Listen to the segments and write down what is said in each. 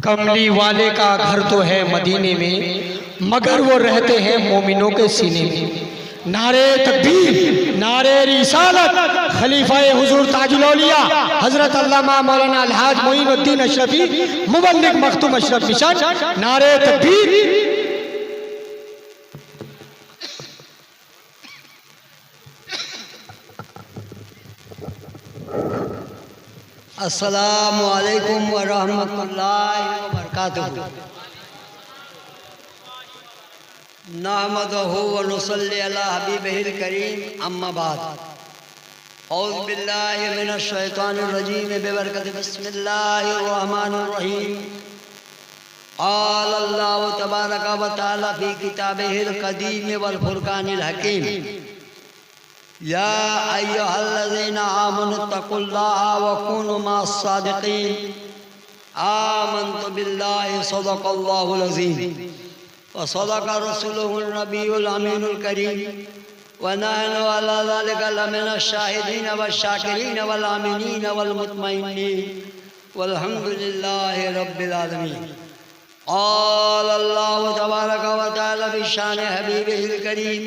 कमली वाले का घर तो है मदीने में, मगर वो रहते हैं मोमिनों के सीने में। नारे तकबीर, नारे रिसालत, खलीफाए हुजूर ताजुल औलिया हजरत अल्लामा मौलाना अलहाज मोइनुद्दीन अशरफी मुबल्लिग मखदूम अशरफ मिशन, नारे तकबीर। अस्सलामु अलैकुम व रहमतुल्लाहि व बरकातुहू। नहमदुहू व नुसल्ली अला हबीबिहिल करीम, अम्मा बाद। औज़ु बिल्लाहि मिनश शैतानिर रजीम, बिबरकति बिस्मिल्लाहिर रहमानिर रहीम। क़ाल अल्लाहु तबारक व तआला फ़ी किताबिहिल क़दीम वल फ़ुरक़ानिल हकीम, या अय्युहल्लज़ीना आमनुत्तक़ुल्लाहा व कूनू मअस-सादिक़ीन। आमन्तु बिल्लाहि सदक़ल्लाहुल अज़ीम व सदक़ रसूलुहुन नबियुल अमीनुल करीम व नहनु अला ज़ालिका लमिनश शाहिदीन वश-शाकिरीन वल आमिनीन वल मुतमइन्नीन वल्हम्दुलिल्लाहि रब्बिल आलमीन। क़ाल अल्लाहु तबारक व तआला बिशान हबीबिहिल करीम,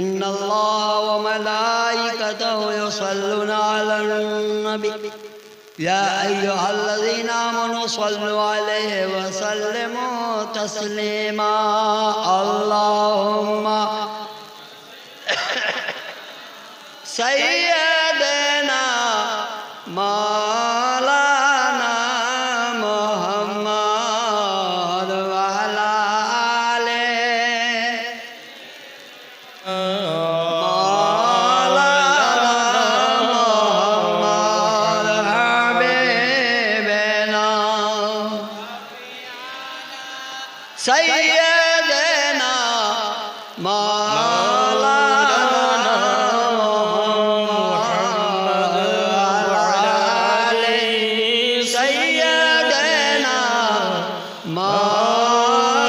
इन्नल्लाह व मलाइकतहु युसल्लूना अलन नबी, या अय्युहल्लज़ीना आमनू सल्लु अलैहि व सल्लिमू तस्लीमा। अल्लाहुम्मा सय्यदना मौलाना मुहम्मद व अला आलिहि सय्यदना मौलाना मुहम्मद व आलिहि सय्यदना मौलाना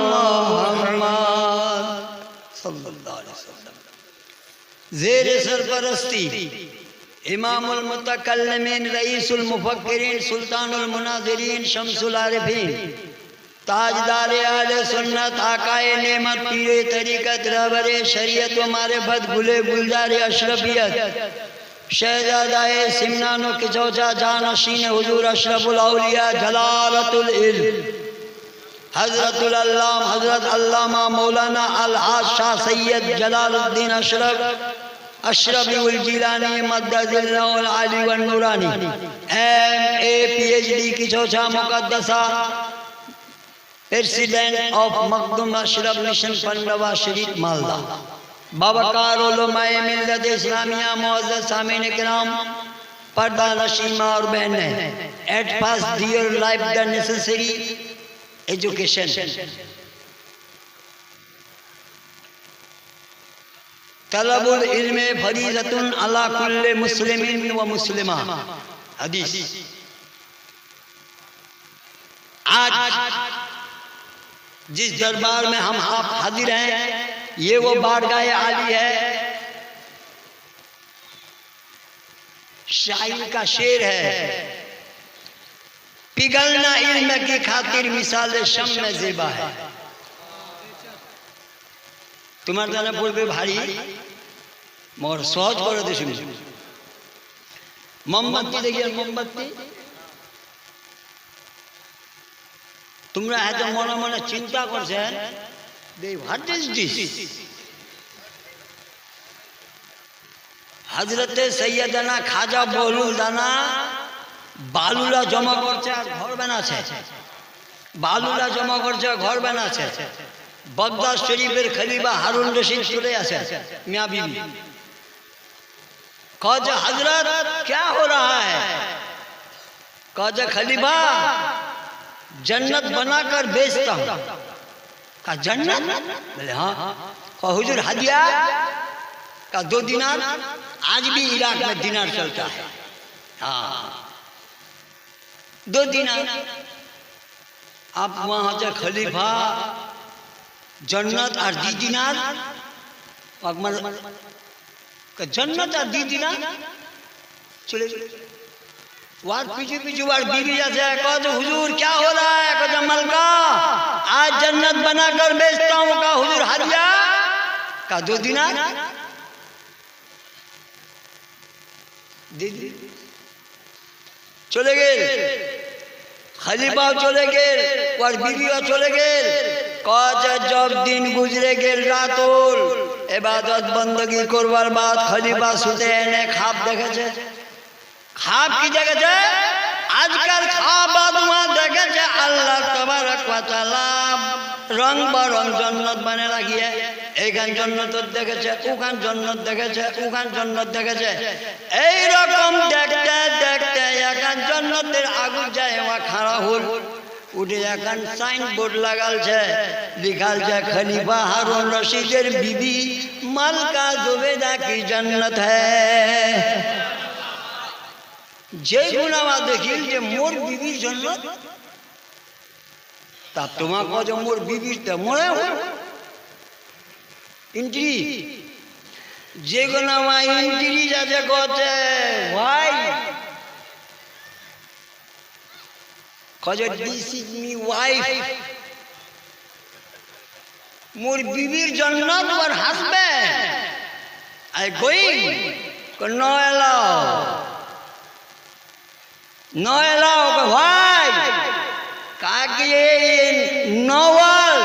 मुहम्मद सल्लल्लाहु अलैहि वसल्लम। ज़ेर सरपरस्ती इमामुल मुतकल्लिमीन, रईसुल मुफक्किरीन, सुल्तानुल मुनाज़िरीन, शम्सुल आरिफीन, ताजदार आले सुन्नत, आकाए नेमत, पीरे तरीक़त, रहबरे शरीयत व मारिफत, गुले गुलजार अशरफियत, शहजादाए सिमनानो किचौचा जानशीन हुजूर अशरफुल औलिया जलालतुल इल्म हज़रतुल अल्लाम हज़रत अल्लामा मौलाना अलहाज शाह सैयद जलालुद्दीन अशरफ अशरफी उल जिलानी मद्दजिल्लाहुल आली वन नूरानी, MA PhD की चौथा मुकद्दसा, president of Makhdoom Ashraf mission Pandua Sharif Malda, बावकार उलमाए मिल्लत इस्लामिया, मुअज़्ज़ज़ सामीन किराम, पर्दा नशीमा और बहनें, at first dear life the necessary education. तलबुल इल्म फरीज़तुन अला कुल्ले मुस्लिमिन व मुस्लिमा। हदीस। आज जिस दरबार में हम आप हाजिर हैं, ये वो बारगाह आली है। शायर का शेर है, पिघलना इल्म की खातिर मिसाल शम में ज़ेबा है। तुम्हारे जाना पड़বে भारी मगर সহজ করে দে শুনি। মোমবাতি দেখিয়ে মোমবাতি তোমরা এত মনে মনে চিন্তা করছেন, হোয়াট ইজ দিস? হযরতে সৈয়দনা খাজা বহলুল দানা বালুলা জমা করছে আর ঘর বানাচ্ছে, বালুলা জমা করছে ঘর বানাচ্ছে। बगदाद शरीफेर खलीफा हारून रशीद चले आसे मियाँ बीवी, कहा हजरत क्या हो रहा है? कहा खलीफा जन्नत बनाकर बेचता हूँ। कहा जन्नत? बोले हाँ। कहा हुजूर हदिया? कहा 2 दिनार। आज भी इराक में दिनार चलता है। हाँ 2 दिनार। आप वहाँ से खलीफा जन्नत और 2 दिनार जन्नत और 2 दिनार चले वार पीछे पीछे वार बीवी जैसे कहो तो हुजूर क्या हो रहा है? कहो मलका आज जन्नत बनाकर बेचता हूँ। का हुजूर हदिया का 2 दिनार दीदी चले गए। खलीफा चले गए और बीविया चले गए। जब दिन गुजरे गए रातोल इबादत बंदगी करवार बाद खलीफा सुते एने खाब देखे खाब की जगह आजकल खाबाद देखे अल्लाह तबारक व तआला रंग बरंग जन्नत बने लगी है। एखान जन्नत देखे उखान जन्नत देखे उखान जन्नत देखे रकम देखते देखते एखान जन्नतेर आगु जाए वहाँ खड़ा हल उठे एखान साइन बोर्ड लगाल लिखाल खलीफा हारून रशीदेर बीबी मलका जुबैदा की जन्नत है। जे गुनावा देखिल जे मोर बीबी जन्नत ता तुम्हारा कहो जो मोर बीबी तो मोरे हो इंट्री जे गुनावा इंट्री जाते कहते भाई कहो दिस इज मी वाइफ मोर बीबीर जन्नत और husband I going no allow no allow भाई कहा ये नोवल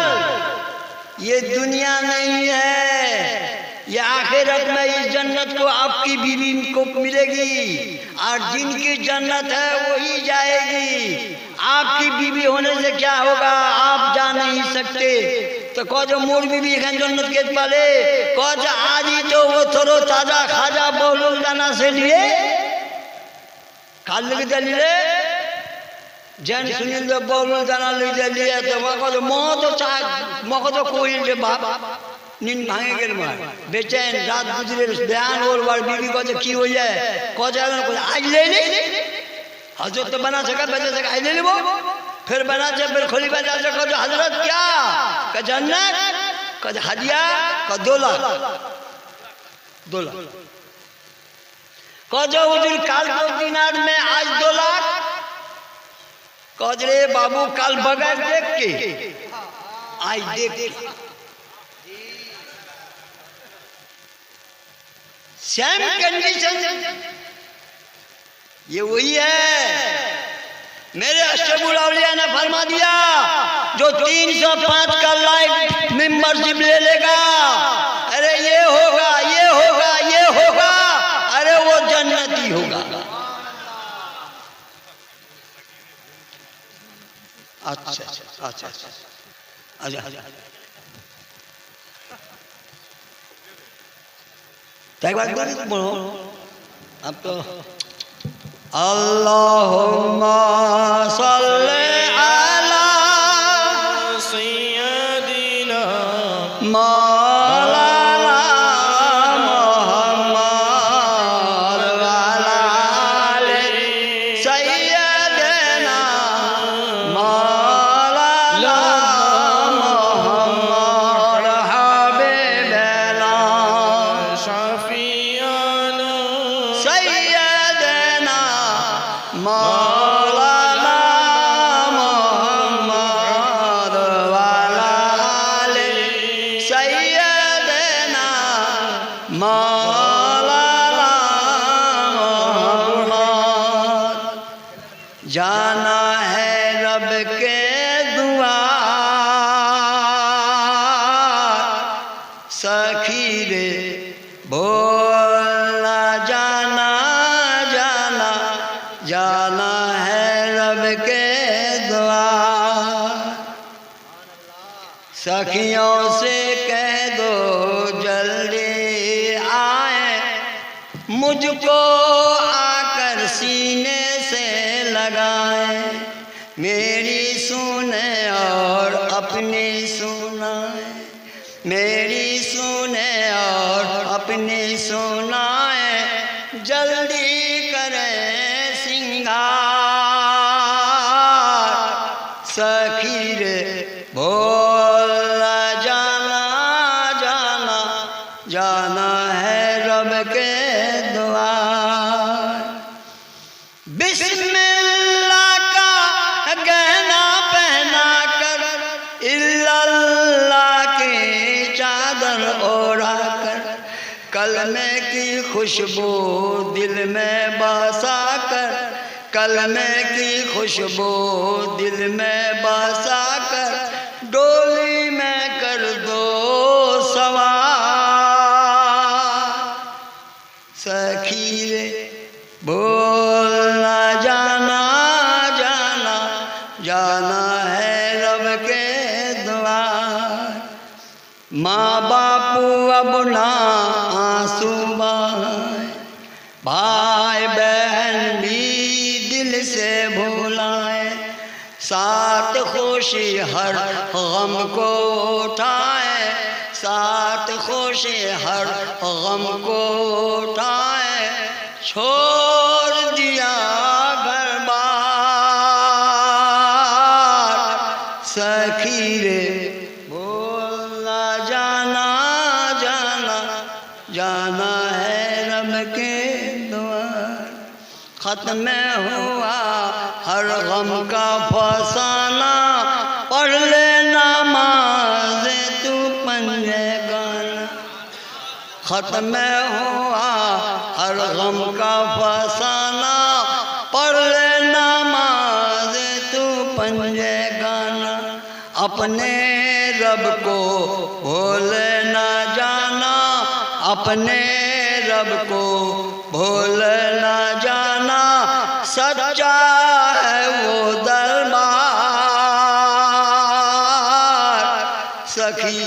ये दुनिया नहीं है। ये आखिरत में इस जन्नत को आपकी बीवी को मिलेगी और जिनकी जन्नत है वही जाएगी। आपकी बीवी होने से क्या होगा आप जा नहीं सकते। तो कहो जो मोर बीबी एखान जन्नत के पाले कहो आज ही तो वो थोड़ो ताजा खाजा बहुल दाना से लिए काल लगे दलिले जैन सुनील तो बहुल दाना ले लिए तो वहाँ तो मोह तो चाह मोह तो कोई ले बाप नींद भांगे के मार बेचैन रात गुजरे बयान और बार बीवी को की हो जाए कहो जाए आज ले ले हजरत तो बना सका बेचे सका आज ले ले वो फिर बना चाहे फिर खोली बना सको जो हजरत क्या का जन्नत का हदिया का 2 लाख 2 लाख कहो जो हुजूर काल 2 दिनार में आज 2 लाख कहो रे बाबू काल बगैर देख के आज देख सेम कंडीशन ये वही है। मेरे अशरफुल औलिया ने फरमा दिया जो 305 का लाइफ मेंबरशिप ले लेगा अरे ये होगा ये होगा ये होगा अरे वो जन्नती होगा। अच्छा अच्छा अच्छा अच्छा बोलो अब तो अल्लाहुम्मा सल्ले अला सय्यदिना मौलाना मुहम्मद वाला आले सय्यदिना मौलाना मुहम्मद हबीबना शफीअना सय्यदिना मौलाना मुहम्मद वाला आले सय्यदिना मौलाना मुहम्मद। जाना है रब के दुआर सखी रे बोलना जाना जाना जाना है रब के द्वार। सखियों से कह दो जल्दी आए मुझको आकर सीने से लगाए मेरी सुने और अपनी सुनाए मेरी सुने और अपनी सुनाए जल्दी करें सिंगार सखी रे बोलना जाना जाना जाना है रब के द्वार। बिस्मिल्लाह कलमे की खुशबू दिल में बसा कर, कलमे की खुशबू दिल में बसा कर, डोली में कर दो सवार। सखी रे बोलना जाना जाना, जाना है रब के द्वार। माँ बापू अब ना आंसू बहाए, भाई बहन भी दिल से भुलाए, साथ खुशी हर गम को उठाए, साथ खुशी हर गम को उठाए, छोड़ दिया घर बार। सखी रे बोलना जाना जाना, जाना है रब के द्वार। खत्म हुआ हर गम का फसाना, पढ़ ले नमाज़ तू पंजे गाना। खत्म हुआ हर गम का फसाना, पढ़ ले नमाज़ तू पंजे गाना। अपने रब को भूल न जाना, अपने रब को भूल न जाना, सच्चा है वो दरबार। सखी